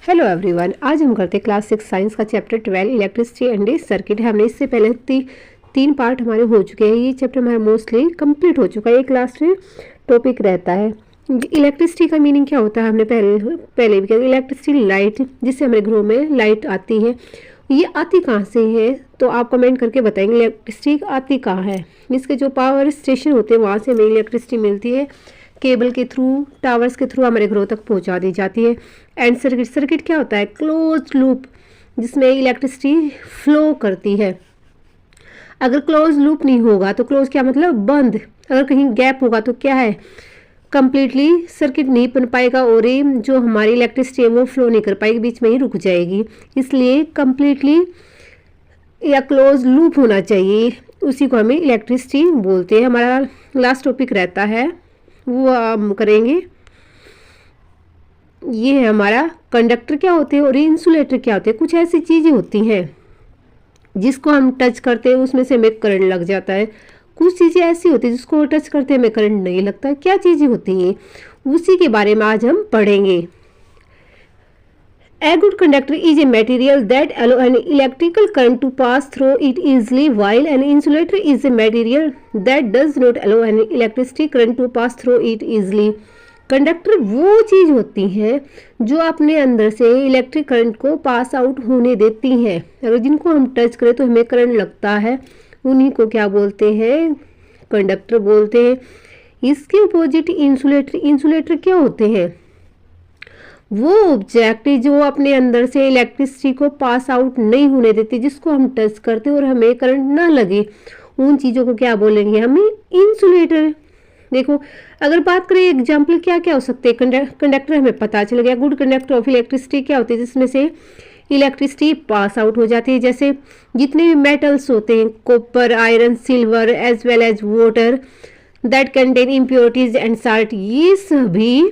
Hello everyone, आज हम करते हैं क्लास 6 साइंस का चैप्टर 12 इलेक्ट्रिसिटी एंड सर्किट है। हमने इससे पहले तीन पार्ट हमारे हो चुके हैं। ये चैप्टर हमारा मोस्टली कंप्लीट हो चुका है। एक लास्ट में टॉपिक रहता है इलेक्ट्रिसिटी का मीनिंग क्या होता है। हमने पहले भी किया। इलेक्ट्रिसिटी लाइट, जिससे हमारे घरों में लाइट आती है, ये आती कहाँ से है तो आप कमेंट करके बताएंगे इलेक्ट्रिसिटी आती कहाँ है। इसके जो पावर स्टेशन होते हैं वहाँ से हमें इलेक्ट्रिसिटी मिलती है। केबल के थ्रू, टावर्स के थ्रू हमारे घरों तक पहुंचा दी जाती है। एंड सर्किट क्या होता है? क्लोज लूप, जिसमें इलेक्ट्रिसिटी फ्लो करती है। अगर क्लोज लूप नहीं होगा तो क्लोज क्या मतलब? बंद। अगर कहीं गैप होगा तो क्या है? कंप्लीटली सर्किट नहीं बन पाएगा और ये जो हमारी इलेक्ट्रिसिटी है वो फ्लो नहीं कर पाएगी, बीच में ही रुक जाएगी। इसलिए कंप्लीटली या क्लोज लूप होना चाहिए, उसी को हमें इलेक्ट्रिसिटी बोलते हैं। हमारा लास्ट टॉपिक रहता है वो हम करेंगे। ये है हमारा कंडक्टर क्या होते हैं और इंसुलेटर क्या होते हैं। कुछ ऐसी चीज़ें होती हैं जिसको हम टच करते हैं उसमें से हमें करंट लग जाता है। कुछ चीज़ें ऐसी होती हैं जिसको टच करते हैं हमें करंट नहीं लगता है। क्या चीज़ें होती हैं उसी के बारे में आज हम पढ़ेंगे। A good conductor is a material that allows an electrical current to pass through it easily, while an insulator is a material that does not allow an electricity current to pass through it easily. Conductor वो चीज़ होती है जो अपने अंदर से electric current को pass out होने देती हैं। अगर जिनको हम टच करें तो हमें करंट लगता है, उन्हीं को क्या बोलते हैं? कंडक्टर बोलते हैं। इसके अपोजिट इंसुलेटर क्या होते हैं? वो ऑब्जेक्ट जो अपने अंदर से इलेक्ट्रिसिटी को पास आउट नहीं होने देती, जिसको हम टच करते और हमें करंट ना लगे, उन चीज़ों को क्या बोलेंगे? हमें इंसुलेटर। देखो, अगर बात करें एग्जाम्पल क्या क्या हो सकते हैं। कंडक्टर हमें पता चल गया। गुड कंडक्टर ऑफ इलेक्ट्रिसिटी क्या होती है? जिसमें से इलेक्ट्रिसिटी पास आउट हो जाती है। जैसे जितने भी मेटल्स होते हैं, copper, iron, silver as well as water that contain impurities and salt, ये सभी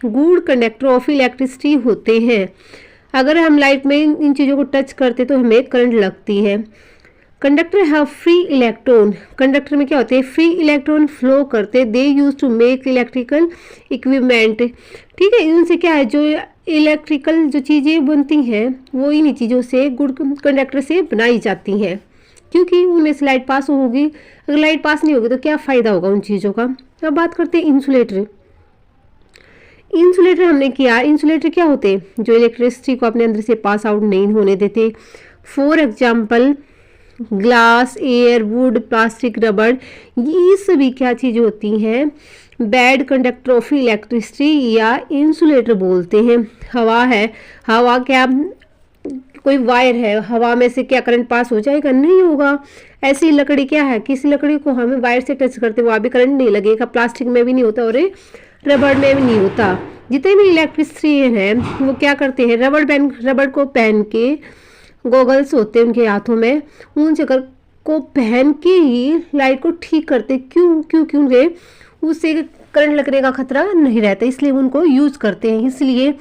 गुड कंडक्टर ऑफ इलेक्ट्रिसिटी होते हैं। अगर हम लाइट में इन चीज़ों को टच करते तो हमें करंट लगती है। Conductor have free electron. Conductor में क्या होते हैं? फ्री इलेक्ट्रॉन फ्लो करते। They use to make electrical equipment. ठीक है, इनसे क्या है? जो इलेक्ट्रिकल जो चीज़ें बनती हैं वो इन चीज़ों से, गुड कंडक्टर से बनाई जाती हैं, क्योंकि उनमें से लाइट पास होगी। अगर लाइट पास नहीं होगी तो क्या फ़ायदा होगा उन चीज़ों का। अब बात करते हैं इंसुलेटर। इंसुलेटर हमने किया। इंसुलेटर क्या होते हैं? जो इलेक्ट्रिसिटी को अपने अंदर से पास आउट नहीं होने देते। For example glass, air, would, plastic, रबड़, ये सभी क्या चीज़ होती हैं? बैड कंडक्टर ऑफ इलेक्ट्रिसिटी या इंसुलेटर बोलते हैं। हवा है, हवा क्या, कोई वायर है, हवा में से क्या करंट पास हो जाएगा? नहीं होगा। ऐसी लकड़ी क्या है? किसी लकड़ी को हमें वायर से टच करते वहाँ भी करंट नहीं लगेगा। प्लास्टिक में भी नहीं होता और रबड़ में भी नहीं होता। जितने भी इलेक्ट्रिशियन हैं वो क्या करते हैं? रबड़ को पहन के, गॉगल्स होते हैं उनके हाथों में, उन जगह को पहन के ही लाइट को ठीक करते। क्योंकि उससे करंट लगने का खतरा नहीं रहता, इसलिए उनको यूज करते हैं। इसलिए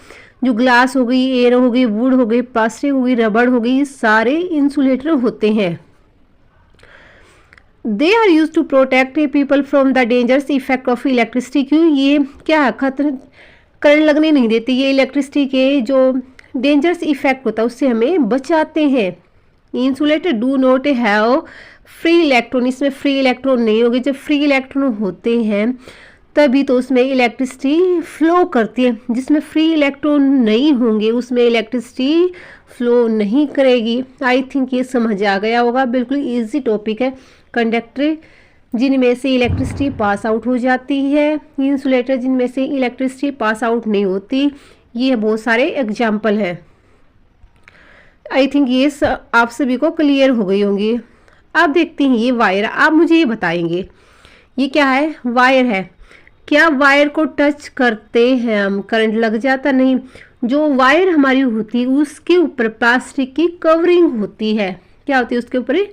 जो ग्लास हो गई, एयर हो गई, वुड हो गई, प्लास्टिक हो गई, रबड़ हो गई, सारे इंसुलेटर होते हैं। They are use to protect people from the dangerous effect of electricity. क्यों? ये क्या खतरा, करंट लगने नहीं देती। ये इलेक्ट्रिसिटी के जो डेंजरस इफेक्ट होता है उससे हमें बचाते हैं। Insulator do not have free electron. इसमें फ्री इलेक्ट्रॉन नहीं होगी। जब फ्री इलेक्ट्रॉन होते हैं तभी तो उसमें इलेक्ट्रिसिटी फ्लो करती है। जिसमें फ्री इलेक्ट्रॉन नहीं होंगे उसमें इलेक्ट्रिसिटी फ्लो नहीं करेगी। आई थिंक ये समझ आ गया होगा। बिल्कुल ईजी टॉपिक है। कंडक्टर जिनमें से इलेक्ट्रिसिटी पास आउट हो जाती है, इंसुलेटर जिनमें से इलेक्ट्रिसिटी पास आउट नहीं होती। ये बहुत सारे एग्जाम्पल हैं। आई थिंक ये आप सभी को क्लियर हो गई होंगी। अब देखते हैं ये वायर। आप मुझे ये बताएंगे ये क्या है? वायर है। क्या वायर को टच करते हैं हम करंट लग जाता? नहीं। जो वायर हमारी होती है उसके ऊपर प्लास्टिक की कवरिंग होती है। क्या होती है? उसके ऊपर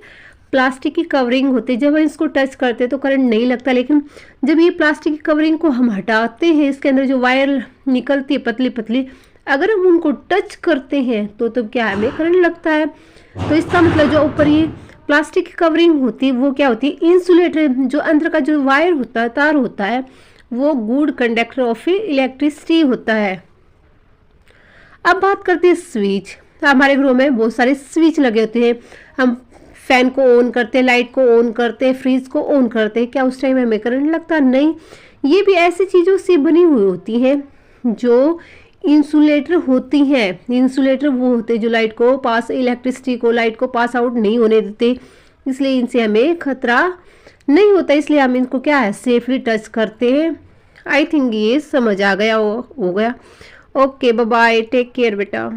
प्लास्टिक की कवरिंग होती है। जब हम इसको टच करते हैं तो करंट नहीं लगता, लेकिन जब ये प्लास्टिक की कवरिंग को हम हटाते हैं, इसके अंदर जो वायर निकलती है पतली पतली, अगर हम उनको टच करते हैं तो तब क्या है? हमें करंट लगता है। तो इसका मतलब जो ऊपर ये प्लास्टिक की कवरिंग होती है वो क्या होती है? इंसुलेटर। जो अंदर का जो वायर होता है, तार होता है, वो गुड कंडक्टर ऑफ इलेक्ट्रिसिटी होता है। अब बात करते हैं स्विच। हमारे घरों में बहुत सारे स्विच लगे होते हैं। हम फैन को ऑन करते हैं, लाइट को ऑन करते हैं, फ्रिज को ऑन करते हैं। क्या उस टाइम हमें करंट लगता? नहीं। ये भी ऐसी चीज़ों से बनी हुई होती हैं जो इंसुलेटर होती हैं। इंसुलेटर वो होते हैं जो लाइट को पास, इलेक्ट्रिसिटी को, लाइट को पास आउट नहीं होने देते, इसलिए इनसे हमें खतरा नहीं होता, इसलिए हम इनको क्या है, सेफली टच करते हैं। आई थिंक ये समझ आ गया हो गया। Okay, bye bye, take care बेटा।